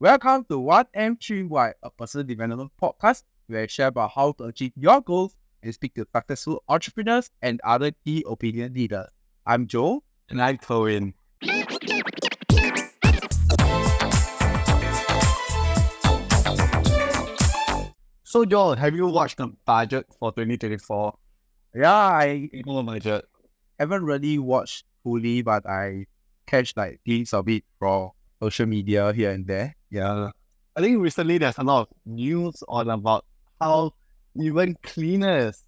Welcome to 1M3Y, a personal development podcast where I share about how to achieve your goals and speak to successful entrepreneurs and other key opinion leaders. I'm Joe. And I'm Kerwin. So, Joel, have you watched the budget for 2024? Yeah, I Budget. haven't really watched fully, but I catch like glimpses of it from social media here and there. Yeah. I think recently there's a lot of news on about how even cleaners,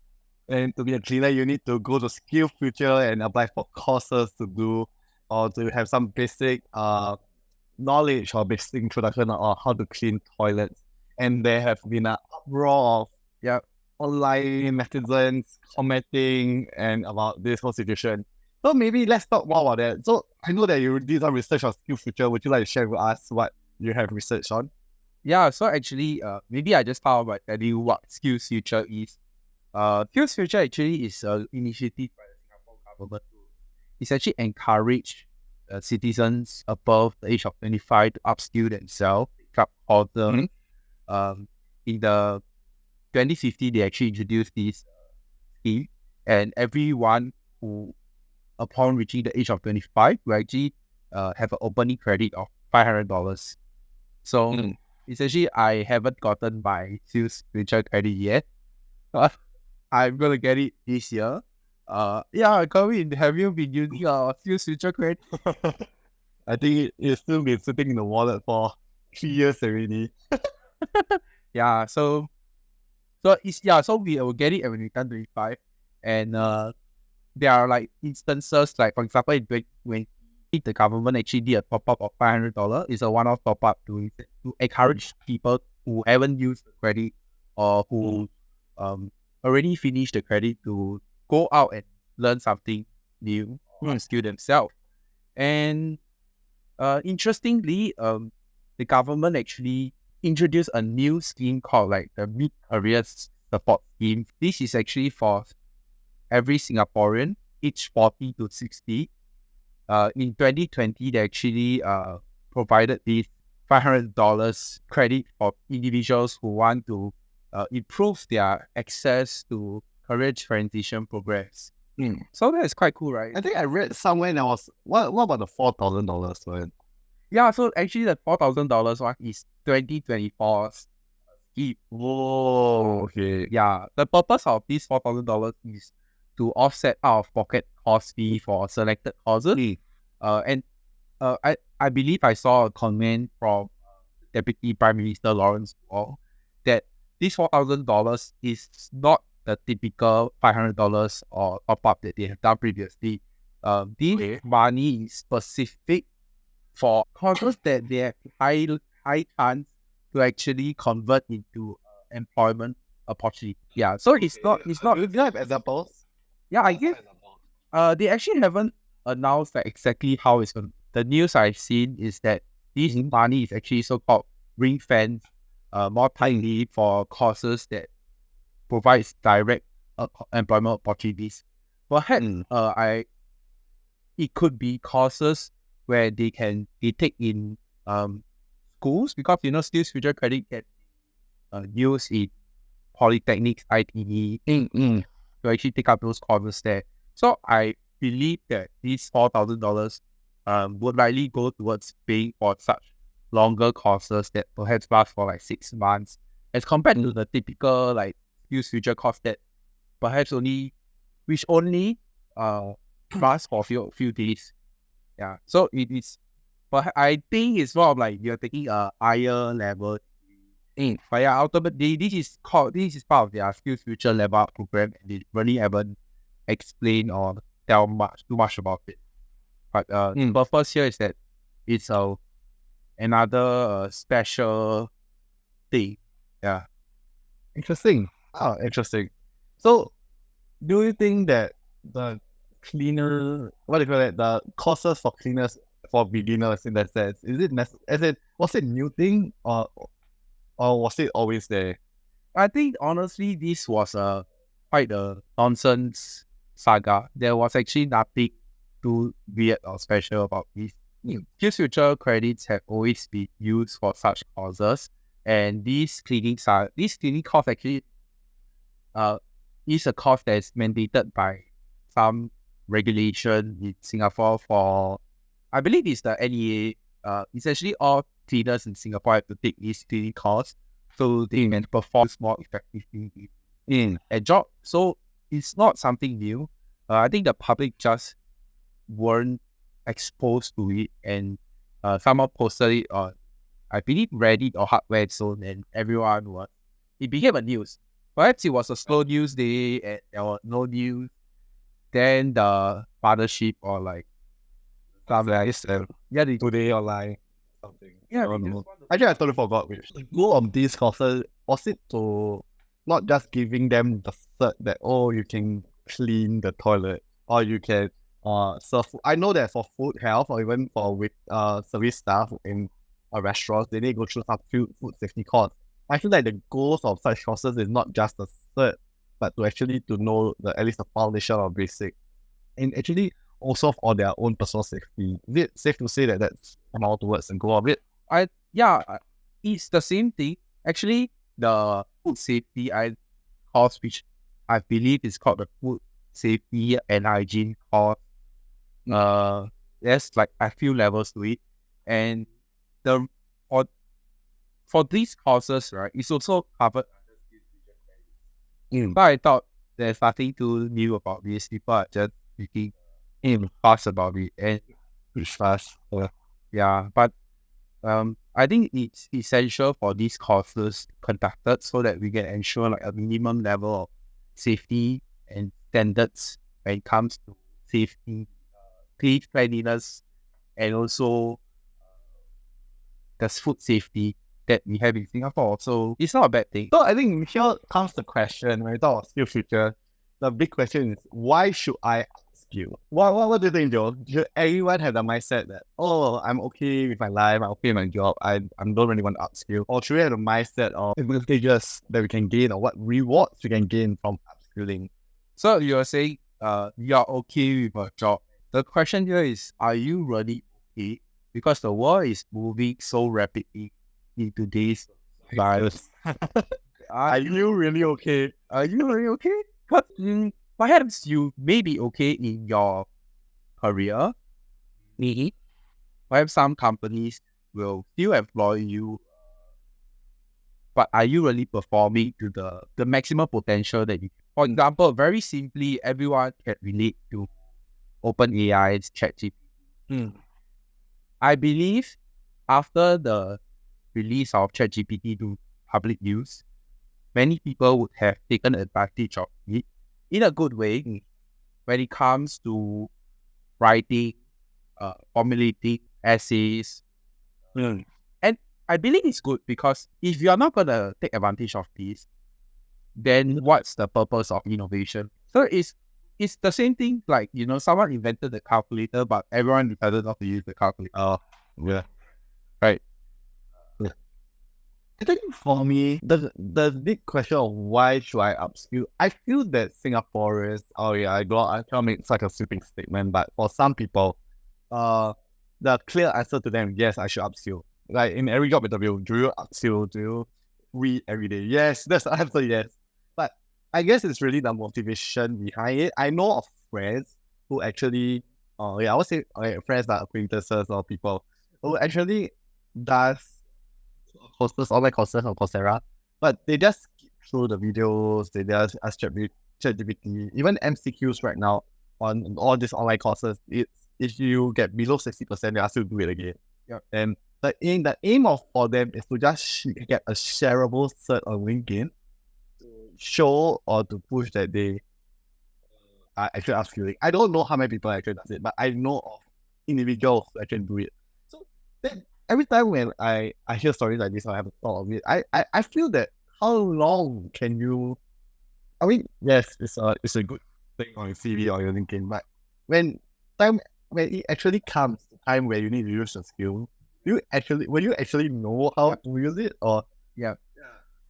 and to be a cleaner, you need to go to SkillsFuture and apply for courses to do, or to have some basic knowledge or basic introduction on how to clean toilets. And there have been an uproar of online netizens commenting and about this whole situation. So maybe let's talk more about that. So I know that you did some research on SkillsFuture. Would you like to share with us what you have researched on? Yeah, so actually, maybe I just start by telling you what SkillsFuture is. SkillsFuture actually is an initiative by the Singapore government to essentially encourage citizens above the age of 25 to upskill themselves, pick up courses. In the 2050, they actually introduced this scheme, and everyone who, upon reaching the age of 25, will actually have an opening credit of $500. So essentially, I haven't gotten my SkillsFuture credit yet. I'm gonna get it this year. Kerwin, have you been using your SkillsFuture credit? I think it's still been sitting in the wallet for 3 years already. So we will get it when we turn 25, and there are like instances like, for example, when the government actually did a top up of $500. It's a one-off top up to encourage people who haven't used the credit or who already finished the credit to go out and learn something new or skill themselves. And interestingly, the government actually introduced a new scheme called like the Mid-Career Support Scheme. This is actually for every Singaporean, aged 40 to 60. In 2020, they actually provided this $500 credit for individuals who want to improve their access to career transition programs. So that is quite cool, right? I think I read somewhere that was, what about the $4,000 one? Yeah, so actually the $4,000 one is 2024's scheme. Oh, okay. Yeah, the purpose of this $4,000 is to offset out-of-pocket cost fee for selected courses. I believe I saw a comment from Deputy Prime Minister Lawrence Wong that this $4,000 is not the typical $500 or top-up that they have done previously. This money is specific for courses that they have high chance to actually convert into employment opportunity. Yeah, so it's not. Do you have examples? Yeah, I guess they actually haven't announced like exactly how it's going. The news I've seen is that this money is actually so-called ring-fenced more tightly for courses that provides direct employment opportunities. Perhaps it could be courses where they take in schools, because SkillsFuture credit can used in polytechnics, ITE to actually take up those courses there. So I believe that these $4,000 would likely go towards paying for such longer courses that perhaps last for like 6 months, as compared to the typical like SkillsFuture course that perhaps only lasts for a few days. Yeah, so it is. But I think it's more of like you're taking a higher level. But yeah, ultimately this is part of their SkillsFuture level up program, and they really haven't explained or tell too much about it. But the purpose here is that it's another special thing. Yeah. Interesting. Interesting. So, do you think that the the courses for cleaners for beginners in that sense, was it new thing or was it always there? I think honestly this was quite a nonsense saga. There was actually nothing too weird or special about this. SkillsFuture credits have always been used for such courses, and these clinic course actually is a course that is mandated by some regulation in Singapore for, I believe it's the NEA. Essentially all cleaners in Singapore have to take this cleaning course so they can perform more effectively in a job. So it's not something new. I think the public just weren't exposed to it, and someone posted it on, I believe, Reddit or Hardware Zone, and everyone was. It became a news. Perhaps it was a slow news day and there was no news. Then the partnership or like they Today online something. Yeah, I don't they know. just want to- Actually, I totally forgot which. The goal of these courses was it to not just giving them the cert that you can clean the toilet or you can serve food. I know that for food health or even for with service staff in a restaurant, they need to go through some food safety course. I feel like the goals of such courses is not just the cert, but to actually to know at least the foundation or basic, and actually also for their own personal safety. Is it safe to say that that's more towards the goal of it? It's the same thing. Actually, the food safety course, which I believe is called the food safety and hygiene course. There's like a few levels to it, and the for these courses, right, it's also covered under SkillsFuture credits. But I thought there's nothing too new about this. People are just speaking fast about it, and Which fast? yeah, but I think it's essential for these courses conducted so that we can ensure like a minimum level of safety and standards when it comes to safety, cleanliness, and also the food safety that we have in Singapore. So it's not a bad thing. So I think here comes the question when we talk about SkillsFuture. The big question is, why should I upskill? What do you think, Joe? Should everyone have the mindset that, I'm okay with my life, I'm okay with my job, I don't really want to upskill? Or should we have the mindset of advantages that we can gain or what rewards we can gain from upskilling? So you're saying you're okay with a job. The question here is, are you really okay? Because the world is moving so rapidly in today's lives. Are you really okay? Are you really okay? Because perhaps you may be okay in your career. Perhaps some companies will still employ you, but are you really performing to the maximum potential that you can? For example, very simply, everyone can relate to OpenAI's ChatGPT. I believe after the release of ChatGPT to public use, many people would have taken advantage of it in a good way when it comes to writing, formulating essays. And I believe it's good because if you're not going to take advantage of this, then what's the purpose of innovation? So it's the same thing like, someone invented the calculator, but everyone decided not to use the calculator. Oh, yeah. Right. I think for me, the big question of why should I upskill, I feel that Singaporeans, I can't make such a sweeping statement, but for some people, the clear answer to them, yes, I should upskill. Like in every job interview, do you upskill? Do you read every day? Yes, that's the answer, yes. But I guess it's really the motivation behind it. I know of friends who actually, I would say friends like acquaintances or people who actually does online courses on Coursera, but they just skip through the videos, they just ask ChatGPT, even MCQs right now on all these online courses, if you get below 60%, they ask you to do it again. Yeah. And the aim for them is to just get a shareable cert on LinkedIn to show or to push that they are actually upskilling. I don't know how many people actually does it, but I know of individuals who actually do it. So then every time when I hear stories like this, I have a thought of it. I feel that how long can you? I mean, yes, it's a good thing on your CV or your LinkedIn, but when it actually comes the time where you need to use the skill, will you actually know how to use it or? Yeah.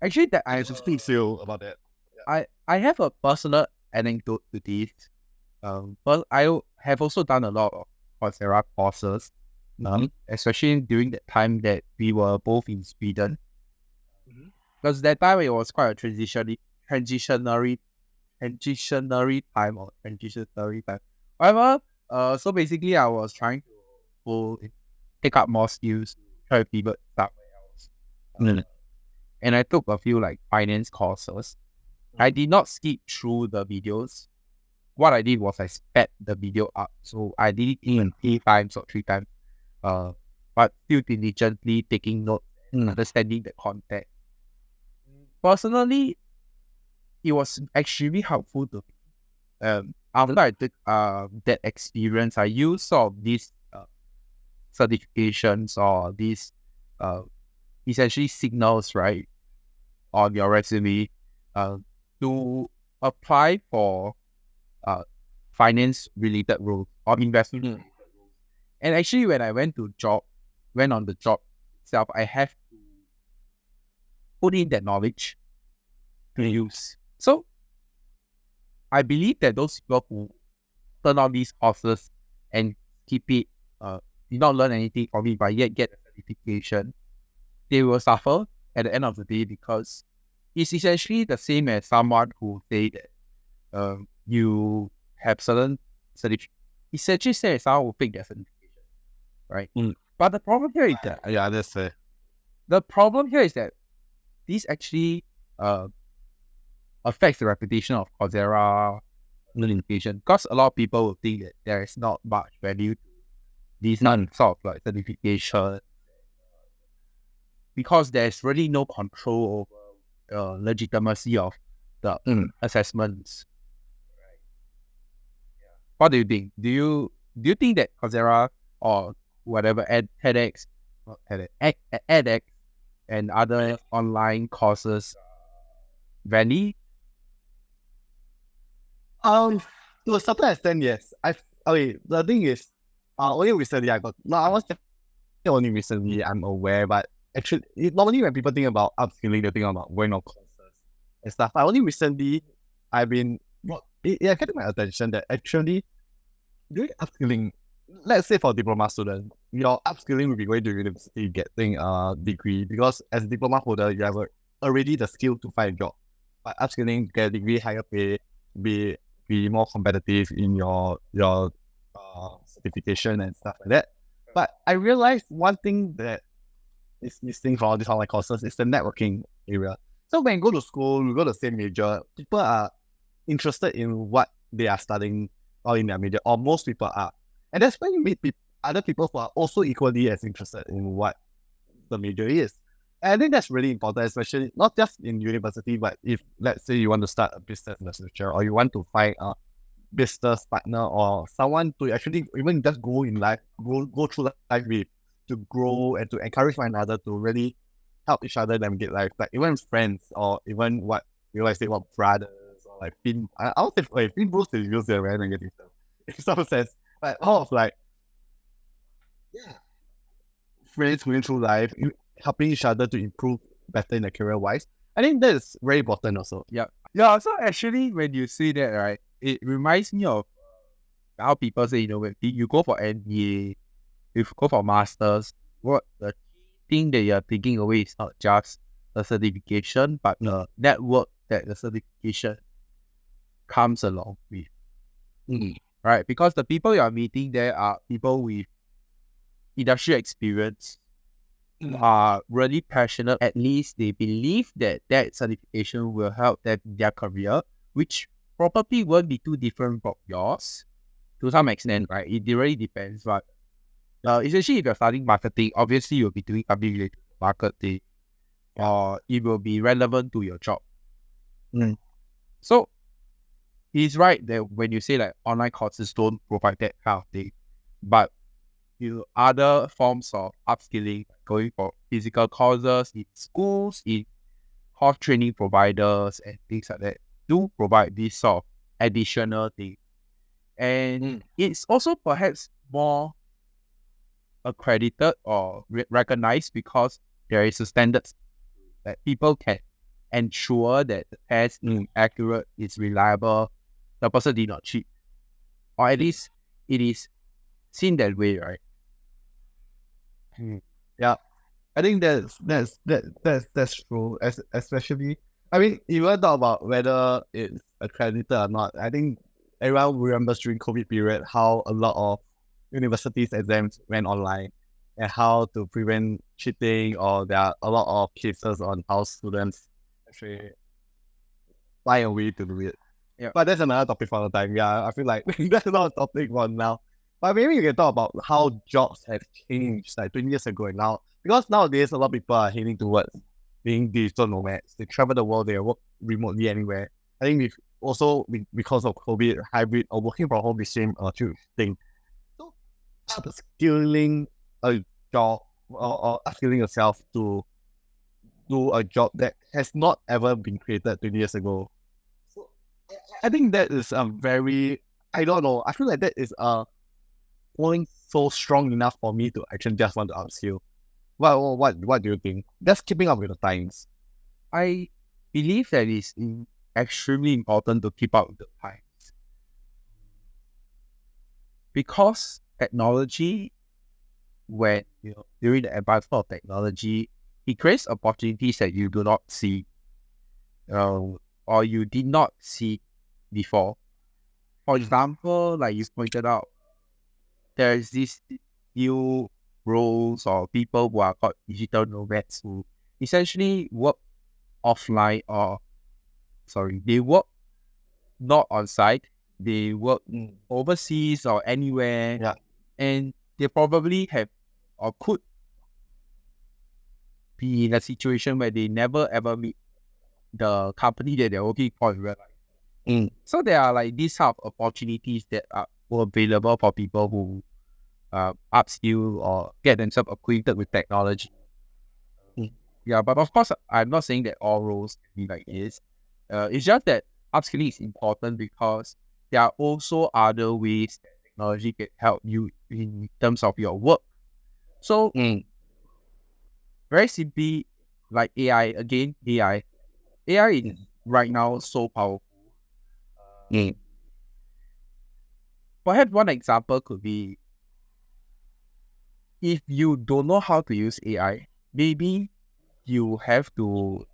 Actually, that I just feel about that. I have a personal anecdote to this. But I have also done a lot of Coursera courses. especially during that time that we were both in Sweden. Because that time it was quite a transitionary time. However, so basically I was trying to take up more skills, try to pivot somewhere else. And I took a few like finance courses. I did not skip through the videos. What I did was I sped the video up. So I did it in 2 times or 3 times. But still diligently taking notes and understanding the content. Personally, it was extremely helpful to me. After I took that experience, I used sort of these certifications or these essentially signals, right, on your resume to apply for finance related roles or investment related roles. And actually, when I went on the job itself, I have to put in that knowledge to use. So I believe that those people who turn on these courses and keep it, did not learn anything from it, but yet get a certification, they will suffer at the end of the day, because it's essentially the same as someone who say that you have certain certification. Essentially, say someone will fake their certification, right? But the problem here is that that's fair. The problem here is that this actually affects the reputation of Coursera certification, because a lot of people will think that there is not much value to these sort of like certification, because there's really no control over legitimacy of the assessments. Right. Yeah. What do you think? Do you think that Coursera or whatever edX and other online courses valid? To a certain extent, yes. The thing is, only recently only recently I'm aware, but actually, normally when people think about upskilling, they think about going on courses and stuff. But only recently, it came to my attention that actually, doing upskilling, let's say for a diploma student, your upskilling will be going to university getting a degree, because as a diploma holder, you have already the skill to find a job. But upskilling, get a degree, higher pay, be more competitive in your certification and stuff like that. But I realized one thing that is missing from all these online courses is the networking area. So when you go to school, you go to the same major, people are interested in what they are studying or in their major, or most people are. And that's when you meet other people who are also equally as interested in what the major is. And I think that's really important, especially not just in university, but if, let's say, you want to start a business in the future, or you want to find a business partner or someone to actually even just go in life, go through life with, to grow and to encourage one another to really help each other navigate life, like even friends, or even what you like say, what brothers, or like fin. I would say fin bros is used there very negative stuff in some sense, but all of like friends going through life, helping each other to improve better in the career wise. I think that is very important also. Yeah. So actually, when you say that, right, it reminds me of how people say, when you go for MBA, if you go for masters, what the thing that you're taking away is not just the certification, but the network that the certification comes along with. Right? Because the people you are meeting there are people with industry experience, are really passionate. At least they believe that certification will help them in their career, which probably won't be too different from yours to some extent, right? It really depends. But essentially, if you're studying marketing, obviously you'll be doing something related to marketing, or it will be relevant to your job. So he's right that when you say like online courses don't provide that kind of thing, but other forms of upskilling, going for physical courses in schools, in course training providers and things like that, do provide this sort of additional thing. And it's also perhaps more accredited or recognized because there is a standard that people can ensure that the test is accurate, is reliable, the person did not cheat. Or at least it is seen that way, right? Yeah, I think that's true. Especially, I mean, even talk about whether it's accredited or not. I think everyone remembers during COVID period how a lot of universities exams went online and how to prevent cheating, or there are a lot of cases on how students actually find a way to do it. Yeah. But that's another topic for another time. Yeah, I feel like that's not a topic for now. But maybe you can talk about how jobs have changed like 20 years ago and now. Because nowadays, a lot of people are heading towards being digital nomads. They travel the world, they work remotely anywhere. I think because of COVID, hybrid or working from home became a huge thing. So, upskilling a job or upskilling yourself to do a job that has not ever been created 20 years ago. So, I think that is a very, I don't know, I feel like that is a point so strong enough for me to actually just want to upskill. What do you think? Just keeping up with the times. I believe that it's extremely important to keep up with the times, because technology, when during the advancement of technology, it creates opportunities that you do not see, or you did not see before. For example, like you pointed out, there is this new roles or people who are called digital nomads who essentially work offline, or they work not on site, they work overseas or anywhere. Yeah. And they probably have or could be in a situation where they never ever meet the company that they're working for in real life. So there are like these type of opportunities that are available for people who upskill or get themselves acquainted with technology. Yeah, but of course, I'm not saying that all roles can be like this. It's just that upskilling is important because there are also other ways that technology can help you in terms of your work. So, very simply, like AI, again, AI is right now so powerful. Perhaps one example could be, if you don't know how to use AI, maybe you have to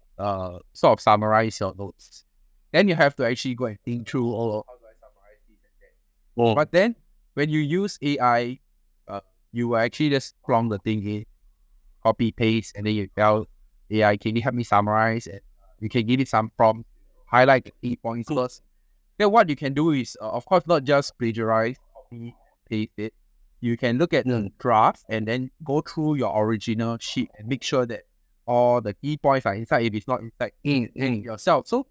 sort of summarize your notes. Then you have to actually go and think through, how do I summarize this and that. But then when you use AI, you will actually just plonk the thing in, copy, paste, and then you tell AI, can you help me summarize? And you can give it some prompt, highlight the key points first. Then what you can do is, of course, not just plagiarize, copy, paste it. You can look at the draft and then go through your original sheet and make sure that all the key points are inside. If it's not inside, yourself. So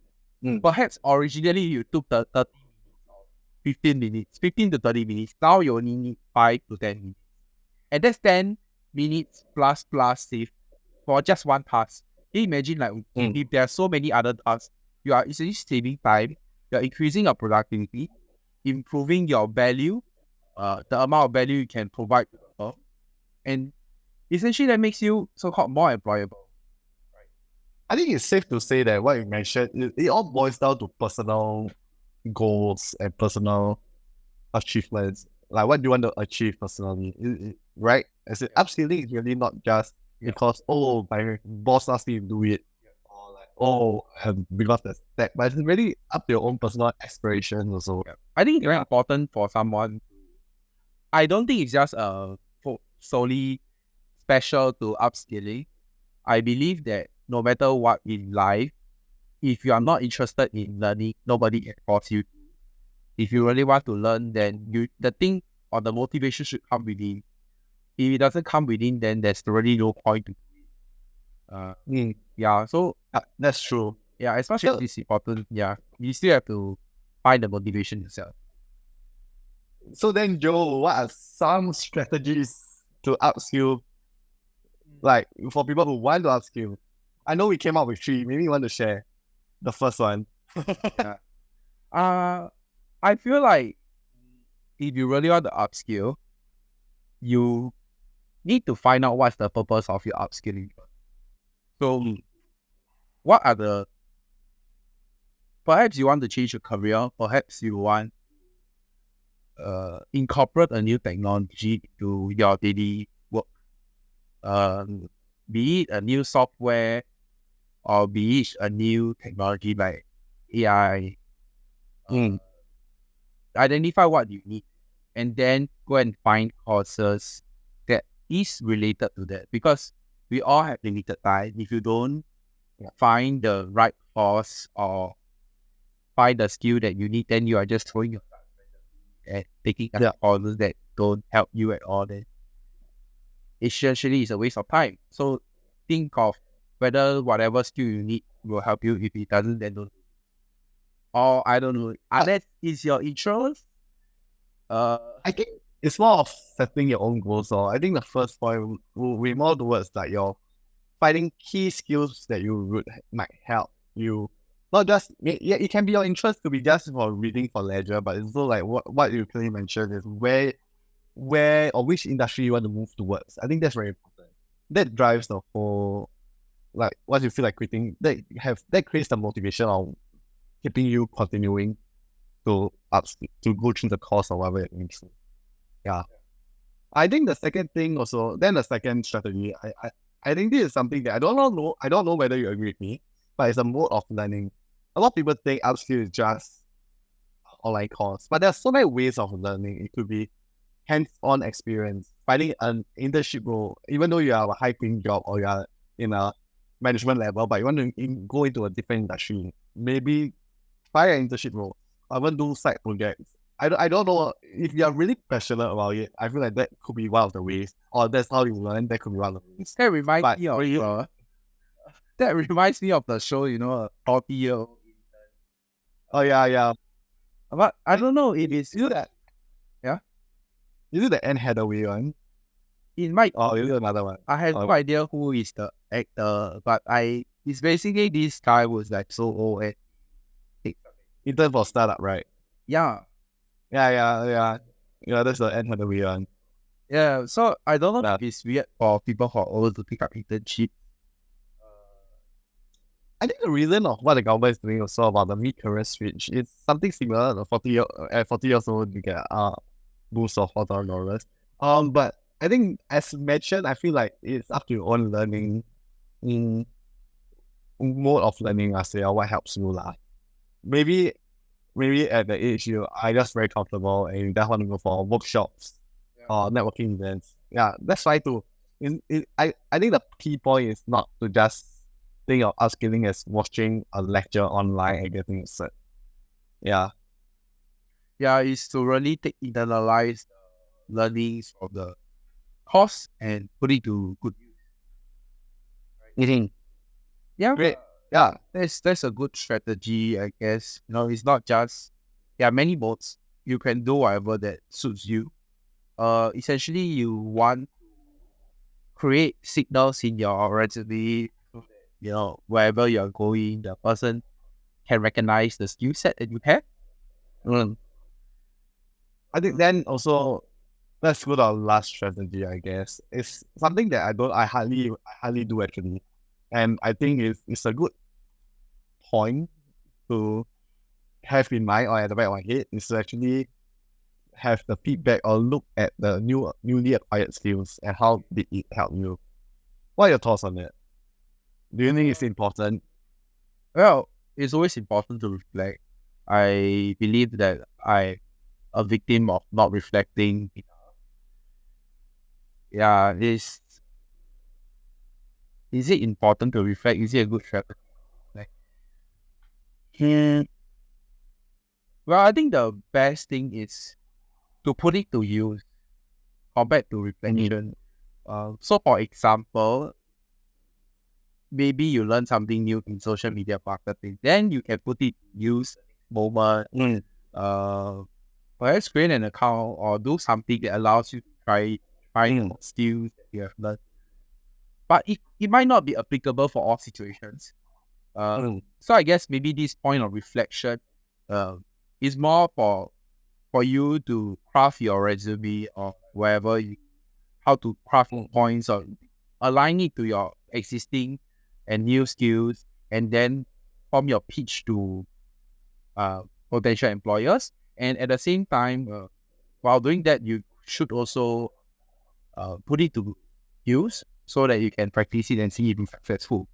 perhaps originally you took the 30 minutes, 15 minutes, 15 to 30 minutes. Now you only need 5 to 10 minutes. And that's 10 minutes plus save for just one task. Can you imagine, like, if there are so many other tasks, you are essentially saving time, you're increasing your productivity, improving your value, the amount of value you can provide to the firm, and essentially that makes you so-called more employable. I think it's safe to say that what you mentioned, it all boils down to personal goals and personal achievements. Like, what do you want to achieve personally, right? As in, upskilling is really not just because, my boss asked me to do it, or like, because that's that, but it's really up to your own personal aspirations also. I think it's very important for someone. I don't think it's just solely special to upskilling. I believe that no matter what in life, if you are not interested in learning, nobody can force you. If you really want to learn, then the thing or the motivation should come within. If it doesn't come within, then there's really no point to it. Yeah, so that's true. Yeah, as much as it's important, you still have to find the motivation yourself. So then, Joe, what are some strategies to upskill, like for people who want to upskill? I know we came up with 3. Maybe you want to share the first one. I feel like if you really want to upskill, you need to find out what's the purpose of your upskilling. So, what are perhaps you want to change your career, perhaps you want incorporate a new technology to your daily work. be it a new software or be it a new technology like AI. Identify what you need and then go and find courses that is related to that, because we all have limited time. If you don't find the right course or find the skill that you need, then you are just throwing your time at taking courses that don't help you at all. Then essentially it's a waste of time. So think of whether whatever skill you need will help you. If it doesn't, then don't. Or I don't know, unless it's your interest. I think it's more of setting your own goals. So I think the first point will be more towards like your finding key skills that might help you. Not just it can be your interest to be just for reading for leisure, but it's also like what you clearly mentioned is where or which industry you want to move towards. I think that's very important. That drives the whole, like what you feel like quitting. That creates the motivation of keeping you continuing to go through the course or whatever it means. Yeah. I think the second thing also, then the second strategy, I think this is something that I don't know whether you agree with me, but it's a mode of learning. A lot of people think upskill is just online course, but there's so many ways of learning. It could be hands-on experience, finding an internship role, even though you have a high-paying job or you are in a management level, but you want to go into a different industry, maybe try an internship role, or even do side projects. I don't know if you are really passionate about it. I feel like that could be one of the ways, or that's how you learn. That could be one of the ways. That reminds me of the show, 40-year-old. Oh yeah. But I don't know. It is that. Yeah. Is it the Anne Hathaway one? It might. Oh, is it another one? I have no idea who is the actor, but it's basically this guy was like so old and intern for startup, right? Yeah. Yeah, that's the Anne Hathaway one. Yeah, so I don't know if it's weird for people who are old to pick up internship. I think the reason of what the government is doing also about the mid-career switch is something similar. The 40 years old, you get boost of $4,000. But I think as mentioned, I feel like it's up to your own learning mode of learning. I say, or what helps you lah. Maybe at the age you are just very comfortable and you just want to go for workshops or networking events. Yeah, that's fine too. I think the key point is not to just think of upskilling as watching a lecture online and getting a cert. Yeah. Yeah, it's to really internalize the learnings of the course and put it to good use. Mm-hmm. Yeah. Great. Yeah. That's a good strategy, I guess. It's not just many modes. You can do whatever that suits you. Essentially you want to create signals in your resume so that, wherever you're going, the person can recognize the skill set that you have. I think then also let's go to our last strategy, I guess. It's something that I hardly do actually. And I think it's a good point to have in mind or at the back of my head is to actually have the feedback or look at the newly acquired skills and how did it help you. What are your thoughts on that? Do you think it's important? Well, it's always important to reflect. I believe that I'm a victim of not reflecting. Yeah, is it important to reflect? Is it a good strategy? Well, I think the best thing is to put it to use compared to reflection. So for example, maybe you learn something new in social media marketing, then you can put it to use moment. Perhaps create an account or do something that allows you to try skills that you have learned. But it might not be applicable for all situations. So I guess maybe this point of reflection is more for you to craft your resume or wherever how to craft points or align it to your existing and new skills, and then form your pitch to potential employers. And at the same time, while doing that, you should also put it to use so that you can practice it and see it be successful.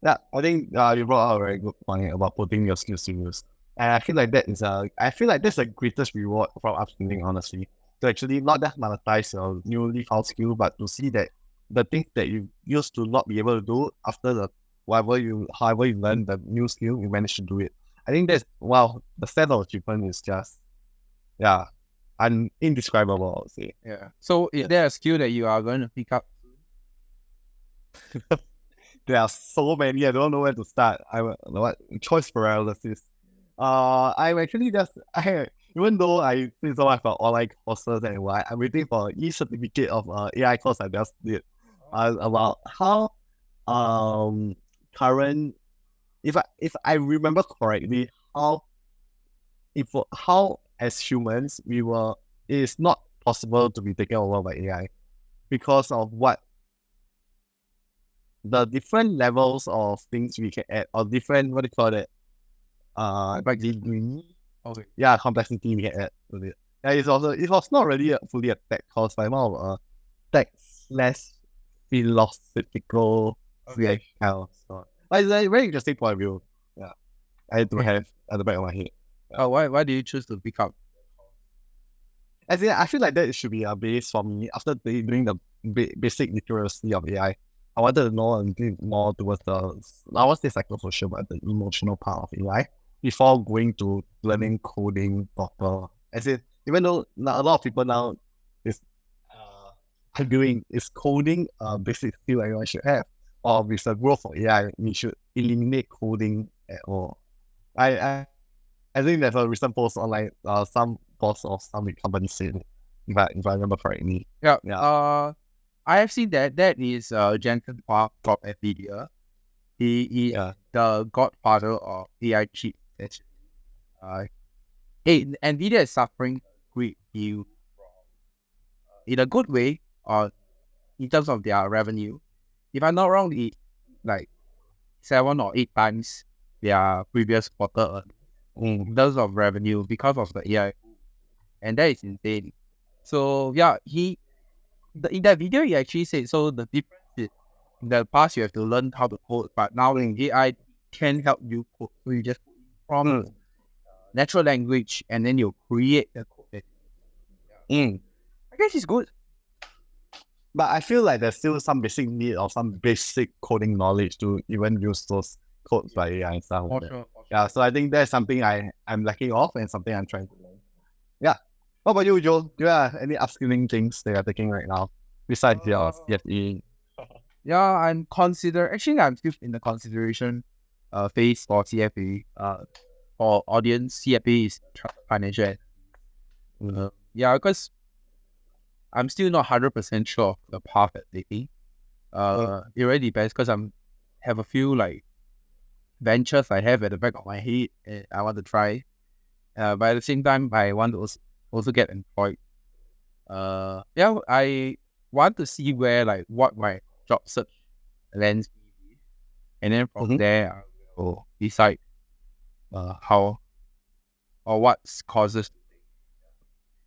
Yeah, I think you brought out a very good point about putting your skills to use. And I feel like that's the greatest reward from upskilling, honestly. To actually not just monetize your newly found skill, but to see that the things that you used to not be able to do after however you learn the new skill, you managed to do it. I think that's the sense of achievement is just indescribable, I would say. Yeah. So is there a skill that you are going to pick up? There are so many. I don't know where to start. Choice paralysis. I'm actually even though I see so much about online courses and what, I'm waiting for e-certificate of AI course I just did. About how current, if I remember correctly, how as humans it is not possible to be taken over by AI because of what the different levels of things we can add, or different, what do you call it? Degree. Okay. Yeah, complexity we can add to it. Yeah, it was not really fully a tech course, but more of a tech/philosophical kind of stuff. But it's a very interesting point of view. Yeah, I do have at the back of my head. Yeah. Why do you choose to pick up? As in, I feel like that should be a base for me after doing the basic literacy of AI. I wanted to know a little more towards I was the psychosocial, but the emotional part of AI before going to learning coding proper. As in, even though a lot of people now is arguing, is coding a basic skill everyone should have, or with the growth of AI, we should eliminate coding at all. I think there's a recent post online, some boss of some big company said, if I remember correctly. Yeah. I have seen that is Jensen Huang from NVIDIA. He is the godfather of AI chips. NVIDIA is suffering a great deal in a good way, or in terms of their revenue. If I'm not wrong, it's like 7 or 8 times their previous quarter in terms of revenue because of the AI, and that is insane. So yeah, in that video he actually said, so the difference is in the past you have to learn how to code, but now in AI can help you code. So you just from natural language and then you create the code. I guess it's good. But I feel like there's still some basic need or some basic coding knowledge to even use those codes by AI and stuff. Sure. Yeah, so I think that's something I'm lacking off and something I'm trying to learn. Yeah. What about you, Joe? Do you have any upskilling things that you're taking right now besides your CFE? Yeah, I'm still in the consideration phase for CFA. For audience, CFA is financial. Yeah, because I'm still not 100% sure of the path that they take. It really depends because have a few like ventures I have at the back of my head and I want to try. But at the same time, I want to also get employed. I want to see where what my job search lands me, and then from there I will decide how or what courses.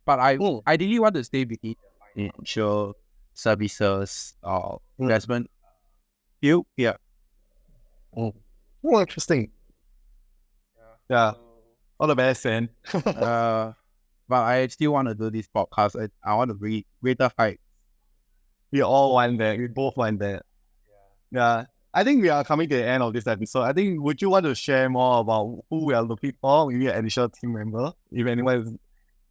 But I ideally want to stay within financial services or investment field. Yeah. Oh, interesting. Yeah. All the best, man. But I still want to do this podcast. I want to read greater heights. We all want that. We both want that. Yeah. I think we are coming to the end of this episode. I think, would you want to share more about who we are looking for? Maybe an additional team member? If anyone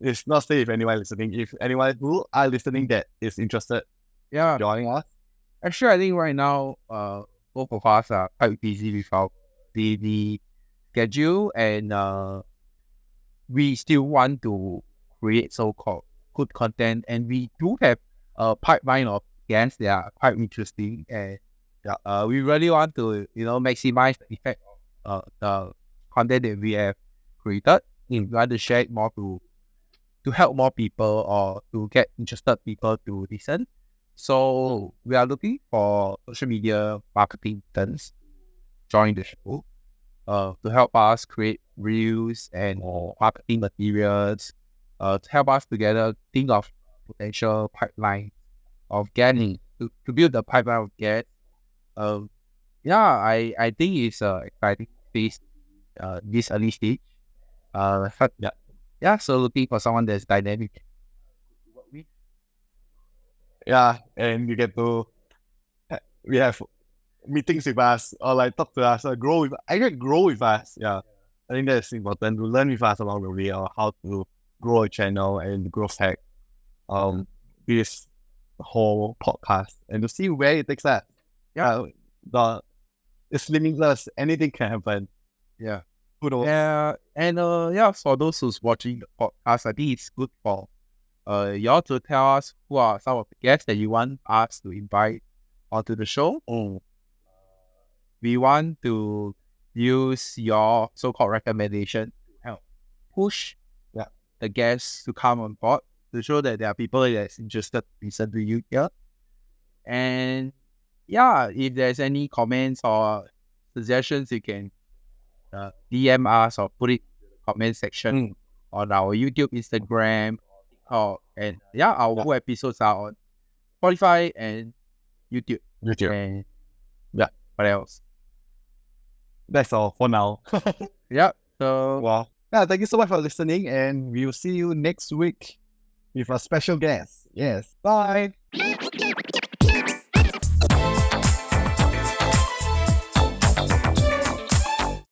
is not say if anyone listening, if anyone who are listening that is interested joining us. Actually, I think right now, both of us are quite busy with our daily schedule, and we still want to create so-called good content, and we do have a pipeline of guests that are quite interesting, and we really want to maximize the effect of the content that we have created. We want to share it more to help more people or to get interested people to listen. So we are looking for social media marketing interns to join the show to help us create reels and marketing materials, to help us together think of potential pipeline of getting to build the pipeline of guests. I think it's exciting phase. This early stage. So looking for someone that's dynamic. Yeah, and you get to we have meetings with us or like talk to us or grow with us. Yeah, I think that's important to learn with us along the way or how to grow a channel and growth hack. This whole podcast and to see where it takes us. It's limitless. Anything can happen. Yeah. Who knows? Yeah, and for those who's watching the podcast, I think it's good for y'all to tell us who are some of the guests that you want us to invite onto the show. We want to use your so-called recommendation to help push the guests to come on board to show that there are people that's interested to listen to you here. And if there's any comments or suggestions, you can DM us or put it in the comment section on our YouTube, Instagram, and our full episodes are on Spotify and YouTube. And what else? That's all for now. So thank you so much for listening, and we will see you next week with a special guest. Yes, bye.